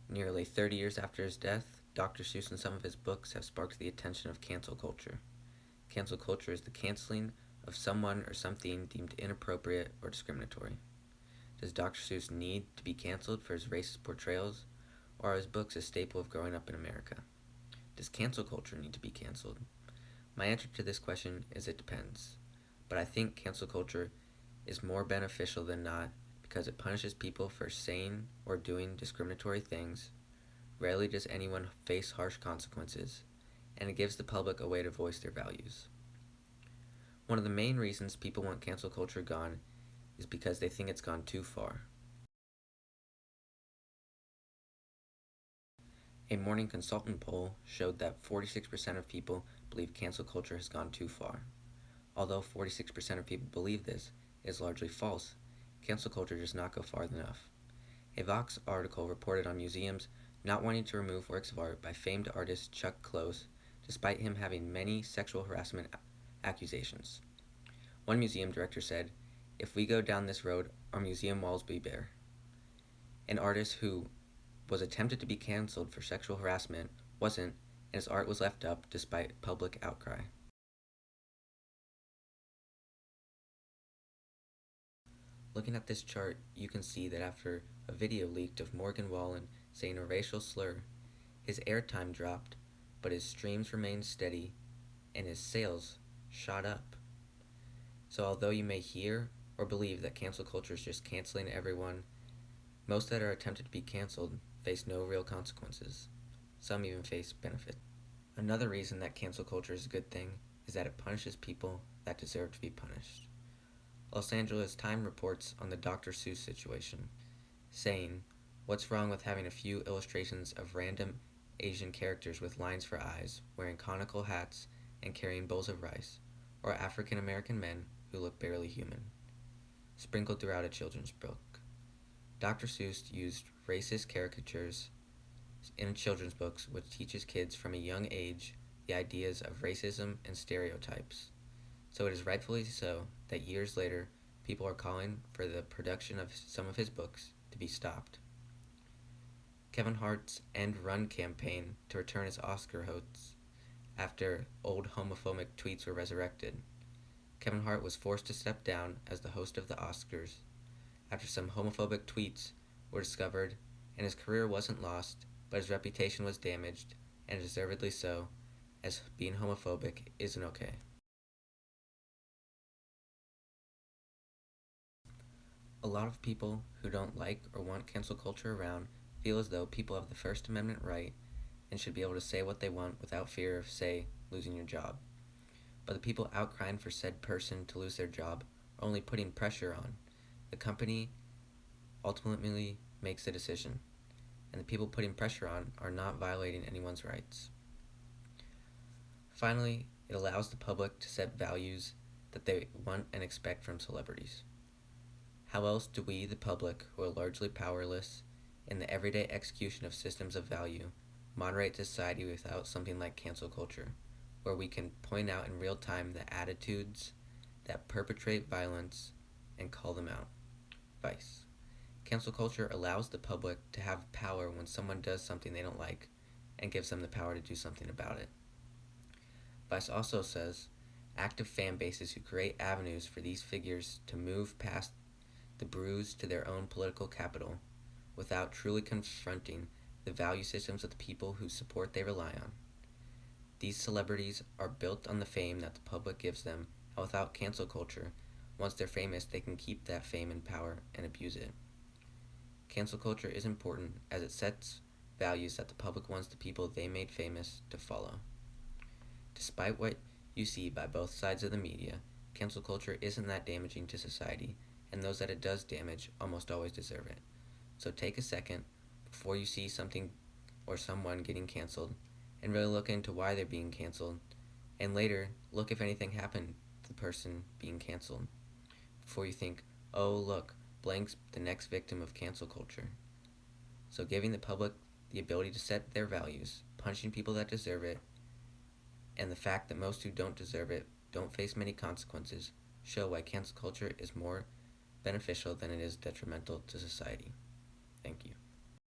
Nearly 30 years after his death, Dr. Seuss and some of his books have sparked the attention of cancel culture. Cancel culture is the canceling of someone or something deemed inappropriate or discriminatory. Does Dr. Seuss need to be canceled for his racist portrayals, or are his books a staple of growing up in America? Does cancel culture need to be canceled? My answer to this question is it depends. But I think cancel culture is more beneficial than not because it punishes people for saying or doing discriminatory things. Rarely does anyone face harsh consequences, and it gives the public a way to voice their values. One of the main reasons people want cancel culture gone is because they think it's gone too far. A Morning Consultant poll showed that 46% of people believe cancel culture has gone too far. Although 46% of people believe this, it is largely false. Cancel culture does not go far enough. A Vox article reported on museums not wanting to remove works of art by famed artist Chuck Close, despite him having many sexual harassment accusations. One museum director said, "If we go down this road, our museum walls will be bare." An artist who was attempted to be canceled for sexual harassment wasn't, and his art was left up despite public outcry. Looking at this chart, you can see that after a video leaked of Morgan Wallen saying a racial slur, his airtime dropped, but his streams remained steady and his sales shot up. So although you may hear or believe that cancel culture is just canceling everyone, most that are attempted to be canceled face no real consequences. Some even face benefit. Another reason that cancel culture is a good thing is that it punishes people that deserve to be punished. Los Angeles Times reports on the Dr. Seuss situation, saying, "What's wrong with having a few illustrations of random Asian characters with lines for eyes, wearing conical hats, and carrying bowls of rice, or African American men who look barely human?" Sprinkled throughout a children's book. Dr. Seuss used racist caricatures in children's books, which teaches kids from a young age the ideas of racism and stereotypes. So it is rightfully so that years later, people are calling for the production of some of his books to be stopped. Kevin Hart's End Run campaign to return his Oscar hopes after old homophobic tweets were resurrected. Kevin Hart was forced to step down as the host of the Oscars after some homophobic tweets were discovered, and his career wasn't lost, but his reputation was damaged, and deservedly so, as being homophobic isn't okay. A lot of people who don't like or want cancel culture around feel as though people have the First Amendment right and should be able to say what they want without fear of, say, losing your job. But the people outcrying for said person to lose their job are only putting pressure on. The company ultimately makes the decision, and the people putting pressure on are not violating anyone's rights. Finally, it allows the public to set values that they want and expect from celebrities. How else do we, the public, who are largely powerless in the everyday execution of systems of value, moderate society without something like cancel culture, where we can point out in real time the attitudes that perpetrate violence and call them out? Vice. Cancel culture allows the public to have power when someone does something they don't like and gives them the power to do something about it. Vice also says active fan bases who create avenues for these figures to move past the bruise to their own political capital without truly confronting the value systems of the people whose support they rely on. These celebrities are built on the fame that the public gives them, and without cancel culture, once they're famous, they can keep that fame and power and abuse it. Cancel culture is important as it sets values that the public wants the people they made famous to follow. Despite what you see by both sides of the media, cancel culture isn't that damaging to society, and those that it does damage almost always deserve it. So take a second before you see something or someone getting canceled and really look into why they're being canceled, and later look if anything happened to the person being canceled before you think, "Oh, look, blank's the next victim of cancel culture." So giving the public the ability to set their values, punishing people that deserve it, and the fact that most who don't deserve it don't face many consequences show why cancel culture is more beneficial than it is detrimental to society. Thank you.